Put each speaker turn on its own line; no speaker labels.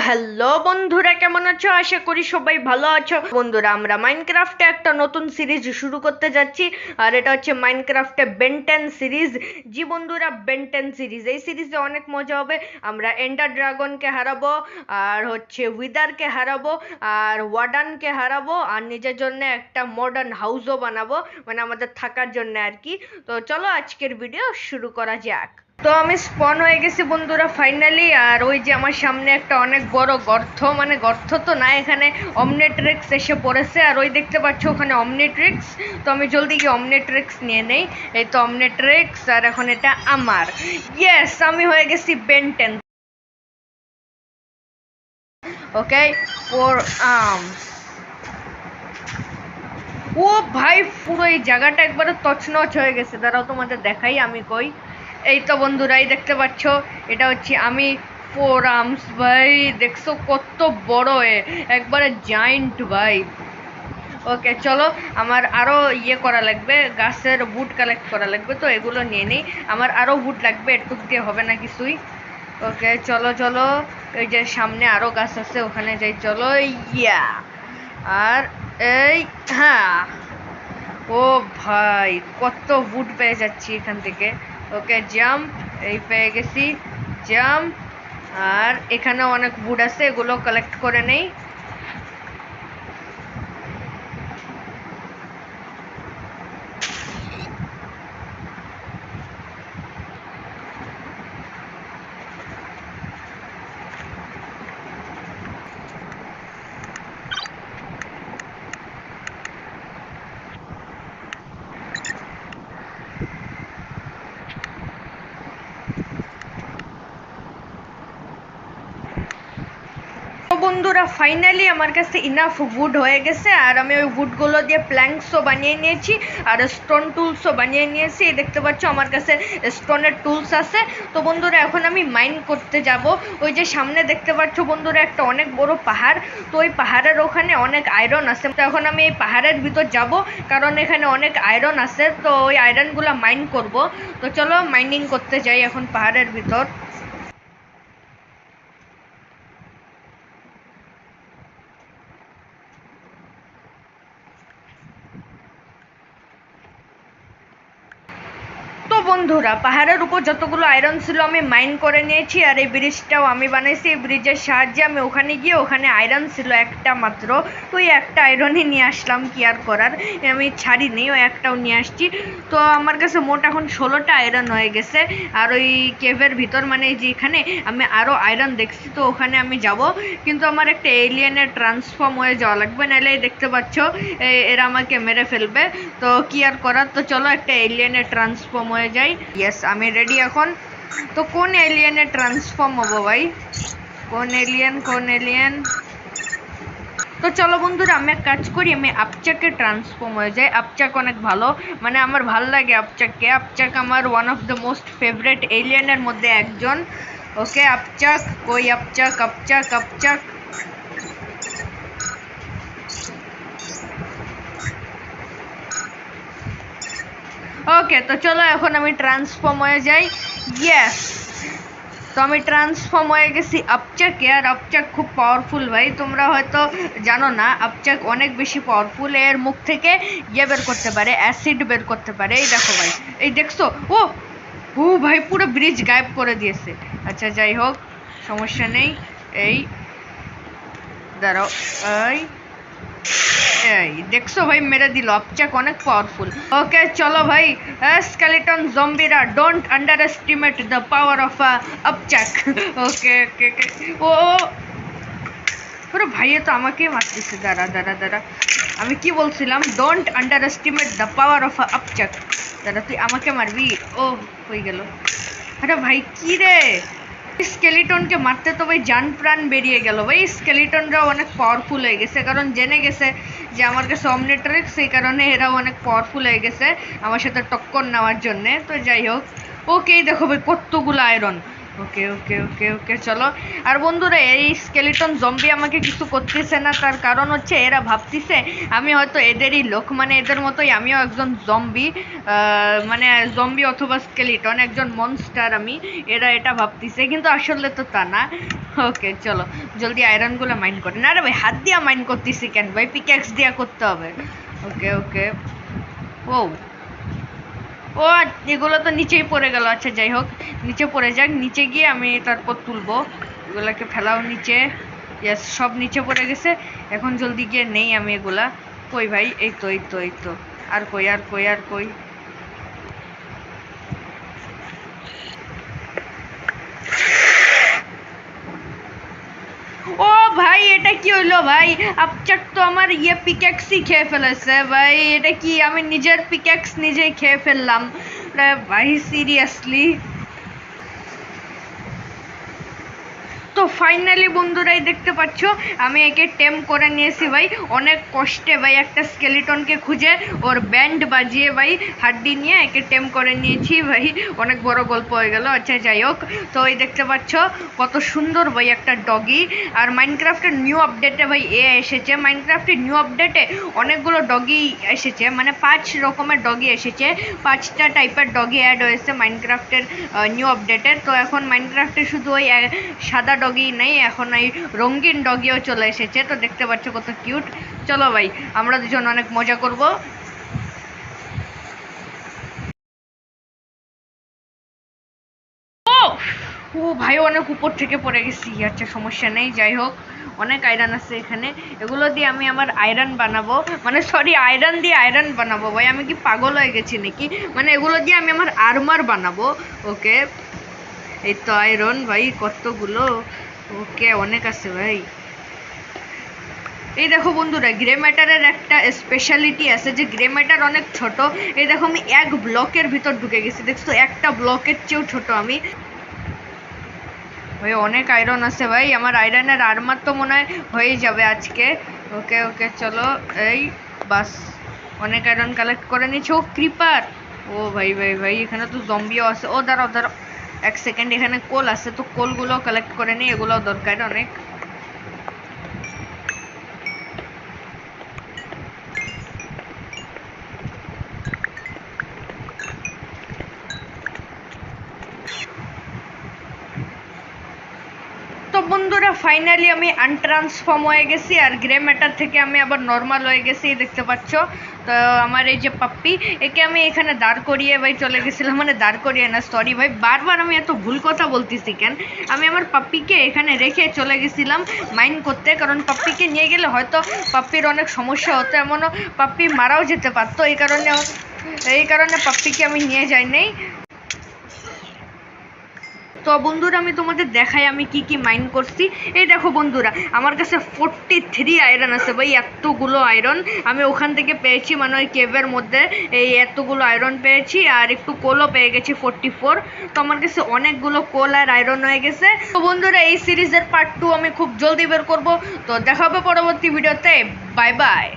Hello বন্ধুরা, কেমন আছো? আশা করি সবাই ভালো আছো। বন্ধুরা, আমরা মাইনক্রাফটে একটা নতুন সিরিজ শুরু করতে যাচ্ছি, আর এটা হচ্ছে মাইনক্রাফটে বেন 10 সিরিজ। জি বন্ধুরা, বেন 10 সিরিজ, এই সিরিজে অনেক মজা হবে। আমরা এন্ডার ড্রাগনকে হারাবো, আর হচ্ছে উইদারকে হারাবো, আর ওয়ার্ডানকে হারাবো, আর নিজের জন্য একটা মডার্ন হাউসও বানাবো, মানে আমাদের থাকার জন্য আর কি। তো চলো আজকের ভিডিও শুরু করা যাক। তো আমি স্পন হয়ে গেছি বন্ধুরা ফাইনালি। আর ওই যে আমার সামনে একটা অনেক বড় গর্ত, মানে গর্ত তো না, এখানে অমনেট্রিক্স এসে পড়েছে। আর ওই দেখতে পাচ্ছ ওখানে অমনেট্রিক্স। তো আমি জলদি গিয়ে অমনেট্রিক্স নিয়ে নেই। এই তো অমনেট্রিক্স, আর এখন এটা আমার। ইয়েস, আমি হয়ে গেছি বেন 10। ওকে, 4 আর্মস। ও ভাই, পুরো এই জায়গাটা একবারে তছনছ হয়ে গেছে। দাঁড়াও তোমাদের দেখাই আমি কই। এই তো বন্ধুরাই দেখতে পাচ্ছ, এটা হচ্ছে আমি। 4 আর্মস ভাই, দেখছো কত বড় একবারে জায়েন্ট ভাই। ওকে চলো, আমার আরো ইয়ে করা লাগবে, গাছের বুট কালেক্ট করা লাগবে, তো এগুলো নিয়ে নিই। আমার আরো বুট লাগবে, এটুক দিয়ে হবে না কিছুই। ওকে চলো চলো, এই যে সামনে আরো গাছ আছে, ওখানে যাই চলো। ইয়া, আর এই, হ্যাঁ, ও ভাই কত বুট পেয়ে যাচ্ছি এখান থেকে। ওকে জাম্প, এই পেয়ে গেছি, জাম্প। আর এখানেও অনেক বুট আছে, এগুলো কালেক্ট করে নেই। বন্ধুরা ফাইনালি আমার কাছে ইনাফ উড হয়ে গেছে, আর আমি ওই উডগুলো দিয়ে প্ল্যাঙ্কসও বানিয়ে নিয়েছি, আর স্টোন টুলসও বানিয়ে নিয়েছি। দেখতে পাচ্ছ আমার কাছে স্টোনের টুলস আছে। তো বন্ধুরা এখন আমি মাইন করতে যাব। ওই যে সামনে দেখতে পাচ্ছ বন্ধুরা একটা অনেক বড় পাহাড়, তো ওই পাহাড়ের ওখানে অনেক আয়রন আছে। তো এখন আমি এই পাহাড়ের ভিতর যাব, কারণ এখানে অনেক আয়রন আছে, তো ওই আয়রনগুলো মাইন করব। তো চলো মাইনিং করতে যাই এখন পাহাড়ের ভিতর। তো বন্ধুরা, পাহাড়ের উপর যতগুলো আয়রন ছিল আমি মাইন করে নিয়েছি, আর এই ব্রিজটাও আমি বানাইছি। এই ব্রিজের সাহায্যে আমি ওখানে গিয়ে, ওখানে আয়রন ছিল একটা মাত্র, তো ওই একটা আয়রনই নিয়ে আসলাম, কি আর করার, আমি ছাড়িনি, ওই একটাও নিয়ে আসছি। তো আমার কাছে মোট এখন 16টা আয়রন হয়ে গেছে। আর ওই কেভের ভিতর, মানে যে এখানে আমি আরও আয়রন দেখছি, তো ওখানে আমি যাব। কিন্তু আমার একটা এলিয়েনের ট্রান্সফর্ম হয়ে যাওয়া লাগবে, নাহলে দেখতে পাচ্ছ এরা আমাকে মেরে ফেলবে। তো কি আর করার, তো চলো একটা এলিয়েনের ট্রান্সফর্ম হয়ে যাই। ইয়েস, আমি রেডি এখন। তো কোন এলিয়েনে ট্রান্সফর্ম হবো ভাই? কোন এলিয়েন, কোন এলিয়েন? তো চলো বন্ধুরা, আমি এক কাজ করি, আমি আপচাকে ট্রান্সফর্ম হয়ে যাই। আপচাক অনেক ভালো, মানে আমার ভাল লাগে আপচাককে। আপচাক আমার one of the most favourite এলিয়েনের মধ্যে একজন। ওকে আপচাক, কই আপচাক, আপচাক আপচাক। ওকে তো চলো এখন আমি ট্রান্সফর্ম হয়ে যাই। ইয়েস, তো আমি ট্রান্সফর্ম হয়ে গেছি আপচাকে। আর আপচাক খুব পাওয়ারফুল ভাই, তোমরা হয়তো জানো না, আপচাক অনেক বেশি পাওয়ারফুল। এর মুখ থেকে ইয়ে বের করতে পারে, অ্যাসিড বের করতে পারে। এই দেখো ভাই, এই দেখছো? ও ও ভাই, পুরো ব্রিজ গায়েব করে দিয়েছে। আচ্ছা যাই হোক, সমস্যা নেই। এই দাঁড়াও, এই এই দেখছো ভাই, মেরে দিল। আপচাক অনেক পাওয়ারফুল। ওকে চলো ভাই, স্কেলেটন জম্বিরা, don't underestimate the power of Upchuck. Okay okay okay. ও পুরো ভাইয়ে তো আমাকে মারতেছে। দাঁড়া দাঁড়া দাঁড়া, আমি কি বলছিলাম? Don't underestimate the power of Upchuck. দাঁড়া, তুই আমাকে মারবি? ও হয়ে গেল। আরে ভাই কি রে, স্কেলিটনকে মারতে তো ভাই জান প্রাণ বেরিয়ে গেল ভাই। স্কেলিটনরাও অনেক পাওয়ারফুল হয়ে গেছে, কারণ জেনে গেছে যে আমার কাছে অমনেট্রিক্স, সেই কারণে এরাও অনেক পাওয়ারফুল হয়ে গেছে আমার সাথে টক্কর নেওয়ার জন্যে। তো যাই হোক, ওকে দেখো ভাই কতগুলো আয়রন। ওকে ওকে ওকে ওকে চলো। আর বন্ধুরা এই স্কেলিটন জম্বি আমাকে কিছু করতেছে না, তার কারণ হচ্ছে এরা ভাবতেছে আমি হয়তো এদেরই লোক, মানে এদের মতোই আমিও একজন জম্বি, মানে জম্বি অথবা স্কেলিটন, একজন মনস্টার আমি, এরা এটা ভাবতেছে, কিন্তু আসলে তো তা না। ওকে চলো জলদি আয়রনগুলো মাইন্ড করে। না রে ভাই, হাত দিয়া মাইন্ড করতেছি কেন ভাই, পিক্যাক্স দিয়া করতে হবে। ওকে ওকে। ও ও এগুলো তো নিচেই পড়ে গেল। আচ্ছা যাই হোক, নিচে পড়ে যাক, নিচে গিয়ে আমি তারপর তুলবো। এগুলাকে ফেলাও নিচে। ইয়েস, সব নিচে পড়ে গেছে। এখন জলদি গিয়ে নেই আমি এগুলা। কই ভাই, এই তো এই তো এই তো। আর কই আর কই আর কই। ও ভাই, এটা কি হইলো ভাই? আপচাক তো আমার পিক্যাক্সই খেয়ে ফেলেছে ভাই। এটা কি, আমি নিজের পিক্যাক্স নিজেই খেয়ে ফেললাম ভাই, সিরিয়াসলি। তো ফাইনালি বন্ধুরাই দেখতে পাচ্ছ আমি একে টেম করে নিয়েছি ভাই, অনেক কষ্টে ভাই, একটা স্কেলিটনকে খুঁজে ওর ব্যান্ড বাজিয়ে ভাই হাড্ডি নিয়ে একে টেম করে নিয়েছি ভাই। অনেক বড় গল্প হয়ে গেল। আচ্ছা যাই হোক, তো এই দেখতে পাচ্ছ কত সুন্দর ভাই একটা ডগি। আর মাইনক্রাফটের নিউ আপডেটে ভাই এসেছে, মাইনক্রাফটের নিউ আপডেটে অনেকগুলো ডগি এসেছে, মানে 5 রকমের ডগি এসেছে, 5টা টাইপের ডগি অ্যাড হয়েছে মাইনক্রাফটের নিউ আপডেটের। তো এখন মাইনক্রাফটে শুধু ওই সাদা ডগি নেই, এখন এই রঙিন ডগিও চলে এসেছে। তো দেখতে পাচ্ছ কত কিউট। চলো ভাই, আমরা দুজন অনেক মজা করব। ও ভাই, অনেক উপর থেকে পড়ে গেছি। আচ্ছা সমস্যা নেই, যাই হোক অনেক আয়রন আছে এখানে, এগুলো দিয়ে আমি আমার আয়রন বানাবো, মানে সরি আয়রন দিয়ে আয়রন বানাবো ভাই। আমি কি পাগল হয়ে গেছি নাকি? মানে এগুলো দিয়ে আমি আমার আর্মার বানাবো। ওকে, এই তো আয়রন ভাই কতগুলো। ওকে, অনেক আছে ভাই। এই দেখো বন্ধুরা, গ্রে ম্যাটারের একটা স্পেশালিটি আছে যে গ্রে ম্যাটার অনেক ছোট। এই দেখো আমি এক ব্লকের ভিতর ঢুকে গেছি, দেখছো একটা ব্লকের চেয়েও ছোট আমি ভাই। অনেক আয়রন আছে ভাই, আমার আয়রনের আর্মার তো মনে হয় হয়ে যাবে আজকে। ওকে ওকে চলো, এই বাস অনেক আয়রন কালেক্ট করে নিচ্ছি। ও ক্রিপার, ও ভাই ভাই ভাই, এখানে তো জম্বিও আছে। ও দাঁড়াও দাঁড়াও এক সেকেন্ড, এখানে কোল আছে, তো কোলগুলো কালেক্ট করে নিই, এগুলোও দরকার অনেক। তো বন্ধুরা ফাইনালি আমি আনট্রান্সফর্ম হয়ে গেছি, আর গ্রে ম্যাটার থেকে আমি আবার নর্মাল হয়ে গেছি, দেখতে পাচ্ছ। তো আমার এই যে পাপ্পি, একে আমি এখানে দাঁড় করিয়ে ভাই চলে গেছিলাম, মানে দাঁড় করিয়ে না, সরি ভাই, বারবার আমি এত ভুল কথা বলতেছি কেন। আমি আমার পাপ্পিকে এখানে রেখে চলে গেছিলাম মাইন্ড করতে, কারণ পাপ্পিকে নিয়ে গেলে হয়তো পাপ্পির অনেক সমস্যা হতো, এমনও পাপ্পি মারাও যেতে পারতো। এই কারণে পাপ্পিকে আমি নিয়ে যাই নাই। তো বন্ধুরা আমি তোমাদের দেখাই আমি কি কি মাইন্ড করছি। এই দেখো বন্ধুরা, আমার কাছে 43 আয়রন আছে ভাই, এতগুলো আয়রন আমি ওখান থেকে পেয়েছি, মানে ওই কেভের মধ্যে এই এতগুলো আয়রন পেয়েছি, আর একটু কোলও পেয়ে গেছি 44। তো আমার কাছে অনেকগুলো কোল আর আয়রন হয়ে গেছে। তো বন্ধুরা এই সিরিজের পার্ট 2 আমি খুব জলদি বের করব। তো দেখা হবে পরবর্তী ভিডিওতে। Bye bye.